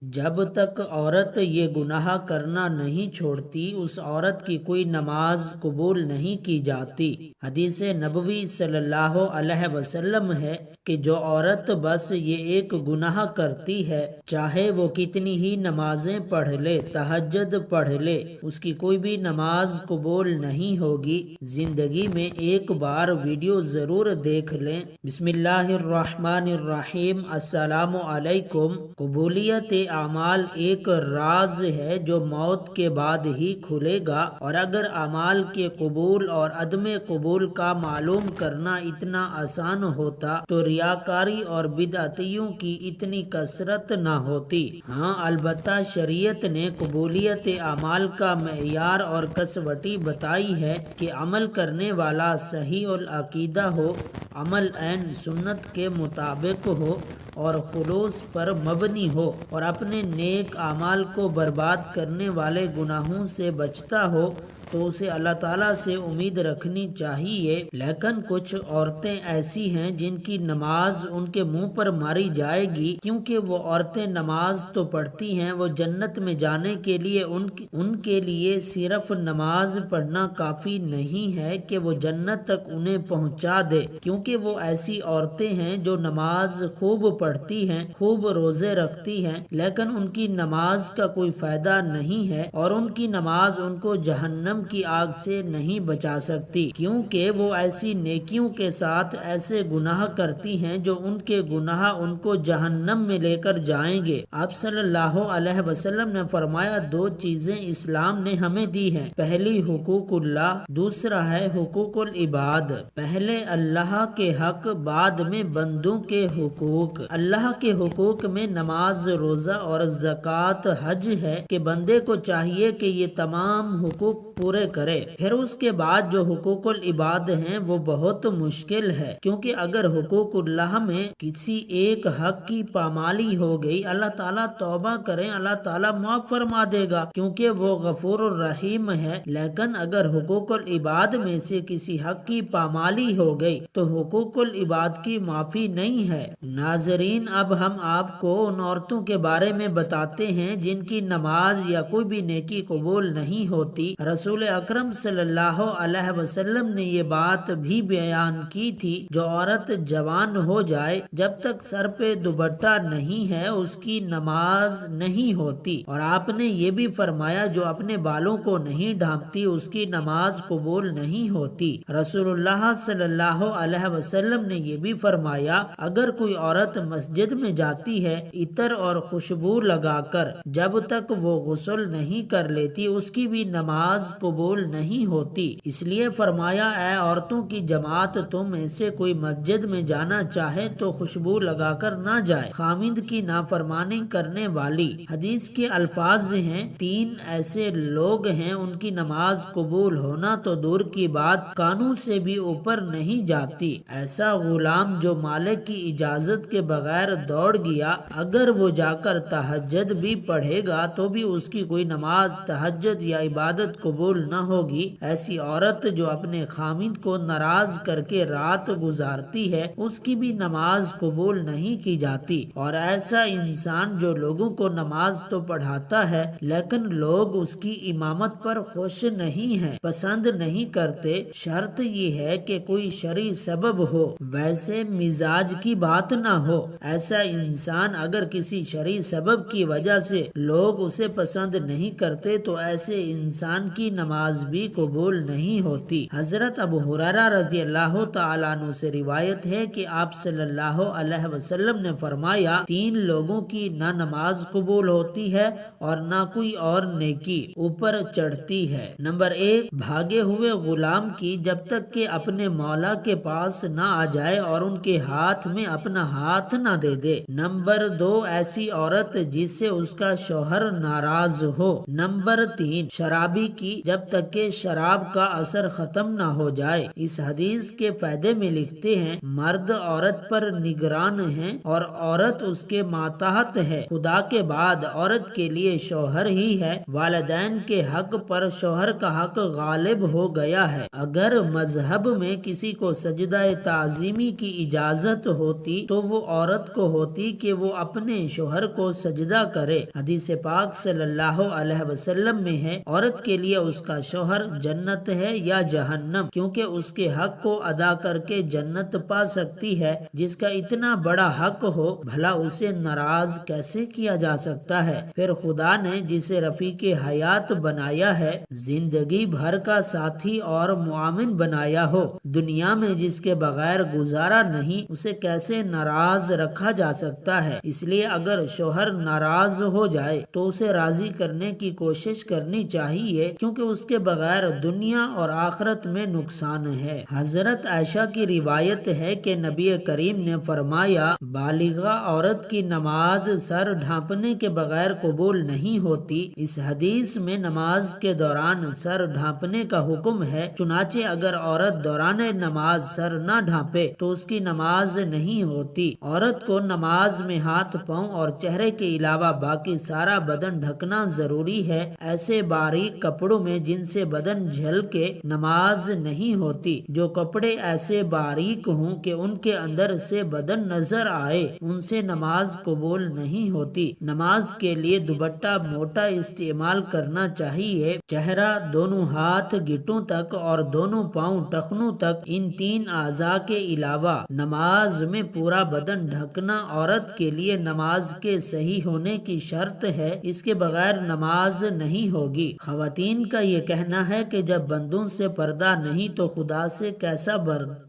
جب تک عورت یہ گناہ کرنا نہیں چھوڑتی اس عورت کی کوئی نماز قبول نہیں کی جاتی۔ حدیث نبوی صلی اللہ علیہ وسلم ہے کہ جو عورت بس یہ ایک گناہ کرتی ہے چاہے وہ کتنی ہی نمازیں پڑھ لے، تہجد پڑھ لے، اس کی کوئی بھی نماز قبول نہیں ہوگی۔ زندگی میں ایک بار ویڈیو ضرور دیکھ لیں۔ بسم اللہ الرحمن الرحیم۔ السلام علیکم۔ قبولیت اعمال ایک راز ہے جو موت کے بعد ہی کھلے گا، اور اگر اعمال کے قبول اور عدم قبول کا معلوم کرنا اتنا آسان ہوتا تو ریاکاری اور بدعتیوں کی اتنی کثرت نہ ہوتی۔ ہاں البتہ شریعت نے قبولیت اعمال کا معیار اور کسوٹی بتائی ہے کہ عمل کرنے والا صحیح العقیدہ ہو، عمل عین سنت کے مطابق ہو اور خلوص پر مبنی ہو، اور اپنے نیک اعمال کو برباد کرنے والے گناہوں سے بچتا ہو تو اسے اللہ تعالیٰ سے امید رکھنی چاہیے۔ لیکن کچھ عورتیں ایسی ہیں جن کی نماز ان کے منہ پر ماری جائے گی، کیونکہ وہ عورتیں نماز تو پڑھتی ہیں، وہ جنت میں جانے کے لیے ان کے لیے صرف نماز پڑھنا کافی نہیں ہے کہ وہ جنت تک انہیں پہنچا دے، کیونکہ وہ ایسی عورتیں ہیں جو نماز خوب پڑھتی ہیں، خوب روزے رکھتی ہیں، لیکن ان کی نماز کا کوئی فائدہ نہیں ہے، اور ان کی نماز ان کو جہنم کی آگ سے نہیں بچا سکتی، کیونکہ وہ ایسی نیکیوں کے ساتھ ایسے گناہ کرتی ہیں جو ان کے گناہ ان کو جہنم میں لے کر جائیں گے۔ آپ صلی اللہ علیہ وسلم نے فرمایا دو چیزیں اسلام نے ہمیں دی ہیں، پہلی حقوق اللہ، دوسرا ہے حقوق العباد۔ پہلے اللہ کے حق، بعد میں بندوں کے حقوق۔ اللہ کے حقوق میں نماز، روزہ اور زکوٰۃ، حج ہے کہ بندے کو چاہیے کہ یہ تمام حقوق پورے کرے۔ پھر اس کے بعد جو حقوق العباد ہیں وہ بہت مشکل ہے، کیونکہ اگر حقوق اللہ میں کسی ایک حق کی پامالی ہو گئی، اللہ تعالیٰ توبہ کریں، اللہ تعالیٰ معاف فرما دے گا، کیونکہ وہ غفور الرحیم ہے۔ لیکن اگر حقوق العباد میں سے کسی حق کی پامالی ہو گئی تو حقوق العباد کی معافی نہیں ہے۔ ناظرین، اب ہم آپ کو ان عورتوں کے بارے میں بتاتے ہیں جن کی نماز یا کوئی بھی نیکی قبول نہیں ہوتی۔ رسول اکرم صلی اللہ علیہ وسلم نے یہ بات بھی بیان کی تھی، جو عورت جوان ہو جائے جب تک سر پہ دوپٹہ نہیں ہے اس کی نماز نہیں ہوتی، اور آپ نے یہ بھی فرمایا جو اپنے بالوں کو نہیں ڈھانپتی اس کی نماز قبول نہیں ہوتی۔ رسول اللہ صلی اللہ علیہ وسلم نے یہ بھی فرمایا اگر کوئی عورت مسجد میں جاتی ہے عطر اور خوشبو لگا کر جب تک وہ غسل نہیں کر لیتی اس کی بھی نماز قبول نہیں ہوتی۔ اس لیے فرمایا اے عورتوں کی جماعت، تم میں سے کوئی مسجد میں جانا چاہے تو خوشبو لگا کر نہ جائے، خامند کی نافرمانی کرنے والی۔ حدیث کے الفاظ ہیں تین ایسے لوگ ہیں ان کی نماز قبول ہونا تو دور کی بات کانوں سے بھی اوپر نہیں جاتی۔ ایسا غلام جو مالک کی اجازت کے بغیر دوڑ گیا، اگر وہ جا کر تہجد بھی پڑھے گا تو بھی اس کی کوئی نماز، تہجد یا عبادت قبول نہ ہوگی۔ ایسی عورت جو اپنے خامند کو ناراض کر کے رات گزارتی ہے اس کی بھی نماز قبول نہیں کی جاتی، اور ایسا انسان جو لوگوں کو نماز تو پڑھاتا ہے لیکن لوگ اس کی امامت پر خوش نہیں ہیں، پسند نہیں کرتے، شرط یہ ہے کہ کوئی شرعی سبب ہو، ویسے مزاج کی بات نہ ہو۔ ایسا انسان اگر کسی شرعی سبب کی وجہ سے لوگ اسے پسند نہیں کرتے تو ایسے انسان کی نماز بھی قبول نہیں ہوتی۔ حضرت ابو ہریرہ رضی اللہ تعالیٰ عنہ سے روایت ہے کہ آپ صلی اللہ علیہ وسلم نے فرمایا تین لوگوں کی نہ نماز قبول ہوتی ہے اور نہ کوئی اور نیکی اوپر چڑھتی ہے۔ نمبر 1، بھاگے ہوئے غلام کی جب تک کہ اپنے مولا کے پاس نہ آ جائے اور ان کے ہاتھ میں اپنا ہاتھ نہ دے دے۔ نمبر 2، ایسی عورت جس سے اس کا شوہر ناراض ہو۔ نمبر 3، شرابی کی جب جب تک کہ شراب کا اثر ختم نہ ہو جائے۔ اس حدیث کے فائدے میں لکھتے ہیں مرد عورت پر نگران ہے اور عورت اس کے ماتحت ہے۔ خدا کے بعد عورت کے لیے شوہر ہی ہے۔ والدین کے حق پر شوہر کا حق غالب ہو گیا ہے۔ اگر مذہب میں کسی کو سجدہ تعظیمی کی اجازت ہوتی تو وہ عورت کو ہوتی کہ وہ اپنے شوہر کو سجدہ کرے۔ حدیث پاک صلی اللہ علیہ وسلم میں ہے عورت کے لیے اس کا شوہر جنت ہے یا جہنم، کیونکہ اس کے حق کو ادا کر کے جنت پا سکتی ہے۔ جس کا اتنا بڑا حق ہو بھلا اسے ناراض کیسے کیا جا سکتا ہے؟ پھر خدا نے جسے رفیق حیات بنایا ہے، زندگی بھر کا ساتھی اور معاون بنایا ہو، دنیا میں جس کے بغیر گزارا نہیں، اسے کیسے ناراض رکھا جا سکتا ہے؟ اس لیے اگر شوہر ناراض ہو جائے تو اسے راضی کرنے کی کوشش کرنی چاہیے، کیونکہ اس کے بغیر دنیا اور آخرت میں نقصان ہے۔ حضرت عائشہ کی روایت ہے کہ نبی کریم نے فرمایا بالغہ عورت کی نماز سر ڈھانپنے کے بغیر قبول نہیں ہوتی۔ اس حدیث میں نماز کے دوران سر ڈھانپنے کا حکم ہے، چنانچہ اگر عورت دوران نماز سر نہ ڈھانپے تو اس کی نماز نہیں ہوتی۔ عورت کو نماز میں ہاتھ، پاؤں اور چہرے کے علاوہ باقی سارا بدن ڈھکنا ضروری ہے، ایسے باریک کپڑوں میں جن سے بدن جھلکے نماز نہیں ہوتی۔ جو کپڑے ایسے باریک ہوں کہ ان کے اندر سے بدن نظر آئے، ان سے نماز قبول نہیں ہوتی۔ نماز کے لیے دوپٹہ موٹا استعمال کرنا چاہیے۔ چہرہ، دونوں ہاتھ گھٹنوں تک اور دونوں پاؤں ٹخنوں تک، ان تین اعضاء کے علاوہ نماز میں پورا بدن ڈھکنا عورت کے لیے نماز کے صحیح ہونے کی شرط ہے، اس کے بغیر نماز نہیں ہوگی۔ خواتین کا یہ کہنا ہے کہ جب بندوں سے پردہ نہیں تو خدا سے کیسا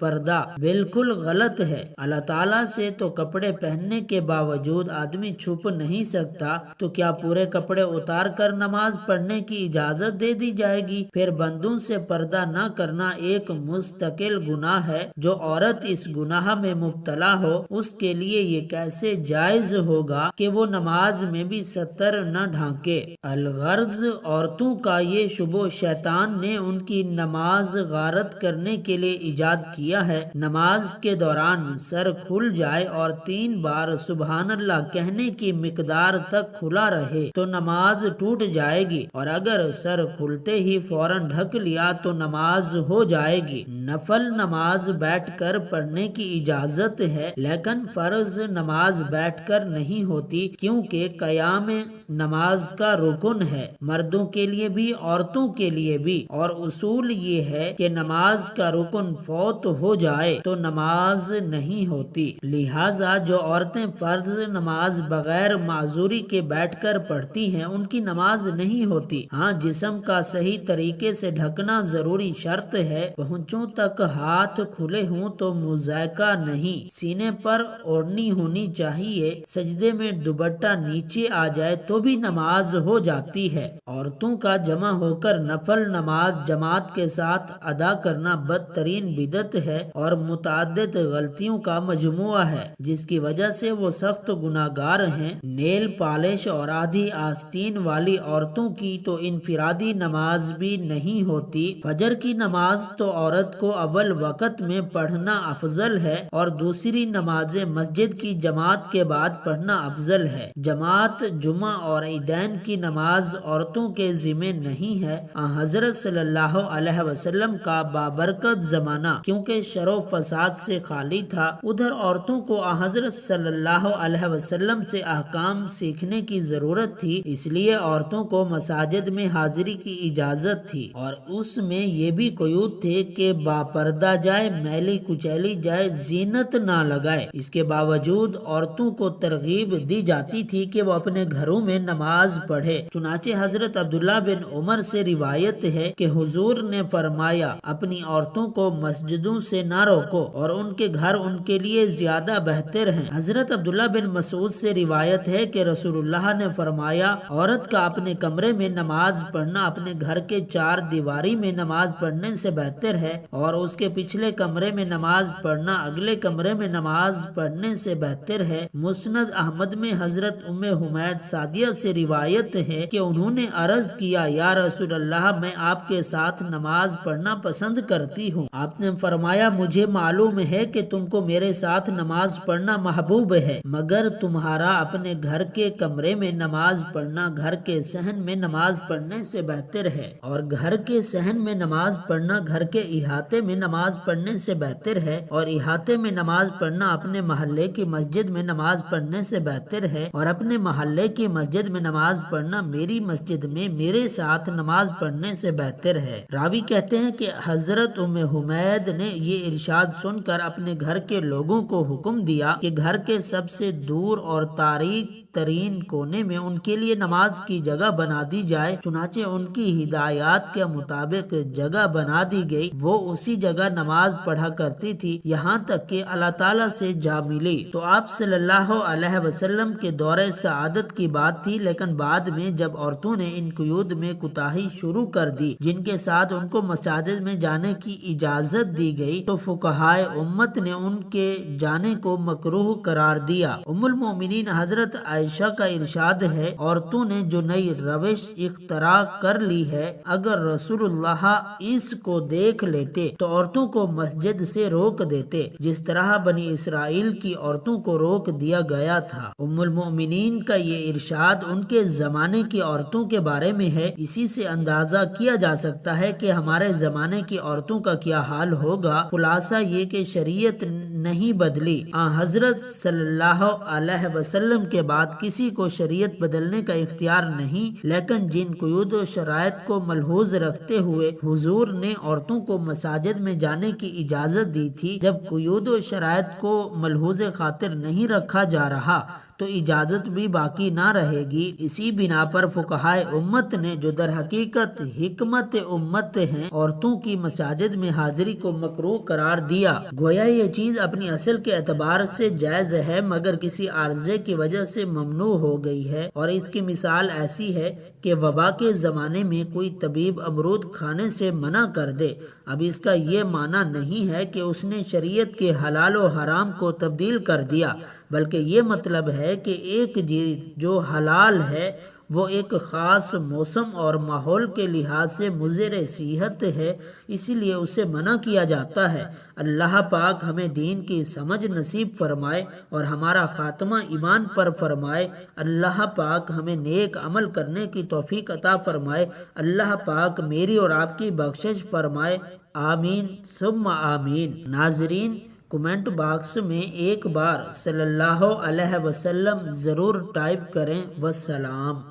پردہ؟ بالکل غلط ہے۔ اللہ تعالیٰ سے تو کپڑے پہننے کے باوجود آدمی چھپ نہیں سکتا، تو کیا پورے کپڑے اتار کر نماز پڑھنے کی اجازت دے دی جائے گی؟ پھر بندوں سے پردہ نہ کرنا ایک مستقل گناہ ہے۔ جو عورت اس گناہ میں مبتلا ہو اس کے لیے یہ کیسے جائز ہوگا کہ وہ نماز میں بھی ستر نہ ڈھانکے؟ الغرض عورتوں کا یہ شبہ شیطان نے ان کی نماز غارت کرنے کے لیے ایجاد کیا ہے۔ نماز کے دوران سر کھل جائے اور 3 بار سبحان اللہ کہنے کی مقدار تک کھلا رہے تو نماز ٹوٹ جائے گی، اور اگر سر کھلتے ہی فوراً ڈھک لیا تو نماز ہو جائے گی۔ نفل نماز بیٹھ کر پڑھنے کی اجازت ہے، لیکن فرض نماز بیٹھ کر نہیں ہوتی، کیونکہ قیام نماز کا رکن ہے، مردوں کے لیے بھی عورتوں کے لیے بھی، اور اصول یہ ہے کہ نماز کا رکن فوت ہو جائے تو نماز نہیں ہوتی۔ لہٰذا جو عورتیں فرض نماز بغیر معذوری کے بیٹھ کر پڑھتی ہیں ان کی نماز نہیں ہوتی۔ ہاں، جسم کا صحیح طریقے سے ڈھکنا ضروری شرط ہے، پہنچوں تک ہاتھ کھلے ہوں تو مذائقہ نہیں، سینے پر اوڑھنی ہونی چاہیے، سجدے میں دوپٹہ نیچے آ جائے تو بھی نماز ہو جاتی ہے۔ عورتوں کا جمع ہو کر نفل نماز جماعت کے ساتھ ادا کرنا بدترین بدعت ہے اور متعدد غلطیوں کا مجموعہ ہے، جس کی وجہ سے وہ سخت گناہگار ہیں۔ نیل پالش اور آدھی آستین والی عورتوں کی تو انفرادی نماز بھی نہیں ہوتی۔ فجر کی نماز تو عورت کو اول وقت میں پڑھنا افضل ہے اور دوسری نمازیں مسجد کی جماعت کے بعد پڑھنا افضل ہے۔ جماعت، جمعہ اور عیدین کی نماز عورتوں کے ذمہ نہیں ہے۔ حضرت صلی اللہ علیہ وسلم کا بابرکت زمانہ کیونکہ شر و فساد سے خالی تھا، ادھر عورتوں کو حضرت صلی اللہ علیہ وسلم سے احکام سیکھنے کی ضرورت تھی، اس لیے عورتوں کو مساجد میں حاضری کی اجازت تھی، اور اس میں یہ بھی قیود تھے کہ باپردہ جائے، میلی کچیلی جائے، زینت نہ لگائے۔ اس کے باوجود عورتوں کو ترغیب دی جاتی تھی کہ وہ اپنے گھروں میں نماز پڑھے۔ چنانچہ حضرت عبداللہ بن عمر سے روایت ہے کہ حضور نے فرمایا اپنی عورتوں کو مسجدوں سے نہ روکو اور ان کے گھر ان کے لیے زیادہ بہتر ہیں۔ حضرت عبداللہ بن مسعود سے روایت ہے کہ رسول اللہ نے فرمایا عورت کا اپنے کمرے میں نماز پڑھنا اپنے گھر کے 4 دیواری میں نماز پڑھنے سے بہتر ہے، اور اس کے پچھلے کمرے میں نماز پڑھنا اگلے کمرے میں نماز پڑھنے سے بہتر ہے۔ مسند احمد میں حضرت ام حمید سعدیہ معاویہ سے روایت ہے کہ انہوں نے عرض کیا یا رسول اللہ میں آپ کے ساتھ نماز پڑھنا پسند کرتی ہوں۔ آپ نے فرمایا مجھے معلوم ہے کہ تم کو میرے ساتھ نماز پڑھنا محبوب ہے، مگر تمہارا اپنے گھر کے کمرے میں نماز پڑھنا گھر کے صحن میں نماز پڑھنے سے بہتر ہے، اور گھر کے صحن میں نماز پڑھنا گھر کے احاطے میں نماز پڑھنے سے بہتر ہے، اور احاطے میں نماز پڑھنا اپنے محلے کی مسجد میں نماز پڑھنے سے بہتر ہے، اور اپنے محلے کی مسجد میں نماز پڑھنا میری مسجد میں میرے ساتھ نماز پڑھنے سے بہتر ہے۔ راوی کہتے ہیں کہ حضرت ام حمید نے یہ ارشاد سن کر اپنے گھر کے لوگوں کو حکم دیا کہ گھر کے سب سے دور اور تاریک ترین کونے میں ان کے لیے نماز کی جگہ بنا دی جائے۔ چنانچہ ان کی ہدایات کے مطابق جگہ بنا دی گئی، وہ اسی جگہ نماز پڑھا کرتی تھی یہاں تک کہ اللہ تعالیٰ سے جا ملی۔ تو آپ صلی اللہ علیہ وسلم کے دور سعادت کی بات تھی، لیکن بعد میں جب عورتوں نے ان قیود میں کوتاہی شروع کر دی جن کے ساتھ ان کو مساجد میں جانے کی اجازت دی گئی، تو فقہائے امت نے ان کے جانے کو مکروہ قرار دیا۔ ام المومنین حضرت عائشہ کا ارشاد ہے عورتوں نے جو نئی روش اختراع کر لی ہے، اگر رسول اللہ اس کو دیکھ لیتے تو عورتوں کو مسجد سے روک دیتے جس طرح بنی اسرائیل کی عورتوں کو روک دیا گیا تھا۔ ام المومنین کا یہ ارشاد ان کے زمانے کی عورتوں کے بارے میں ہے۔ اسی سے اندازہ کیا جا سکتا ہے کہ ہمارے زمانے کی عورتوں کا کیا حال ہوگا۔ خلاصہ یہ کہ شریعت نہیں بدلی، حضرت صلی اللہ علیہ وسلم کے بعد کسی کو شریعت بدلنے کا اختیار نہیں، لیکن جن قیود و شرائط کو ملحوظ رکھتے ہوئے حضور نے عورتوں کو مساجد میں جانے کی اجازت دی تھی، جب قیود و شرائط کو ملحوظ خاطر نہیں رکھا جا رہا تو اجازت بھی باقی نہ رہے گی۔ اسی بنا پر فقہائے امت نے جو در حقیقت حکمت امت ہیں عورتوں کی مساجد میں حاضری کو مکروہ قرار دیا۔ گویا یہ چیز اپنی اصل کے اعتبار سے جائز ہے مگر کسی عارضے کی وجہ سے ممنوع ہو گئی ہے، اور اس کی مثال ایسی ہے کہ وبا کے زمانے میں کوئی طبیب امرود کھانے سے منع کر دے، اب اس کا یہ معنی نہیں ہے کہ اس نے شریعت کے حلال و حرام کو تبدیل کر دیا، بلکہ یہ مطلب ہے کہ ایک چیز جو حلال ہے وہ ایک خاص موسم اور ماحول کے لحاظ سے مضر صحت ہے، اسی لیے اسے منع کیا جاتا ہے۔ اللہ پاک ہمیں دین کی سمجھ نصیب فرمائے اور ہمارا خاتمہ ایمان پر فرمائے۔ اللہ پاک ہمیں نیک عمل کرنے کی توفیق عطا فرمائے۔ اللہ پاک میری اور آپ کی بخشش فرمائے، آمین ثم آمین۔ ناظرین، کمنٹ باکس میں ایک بار صلی اللہ علیہ وسلم ضرور ٹائپ کریں۔ والسلام۔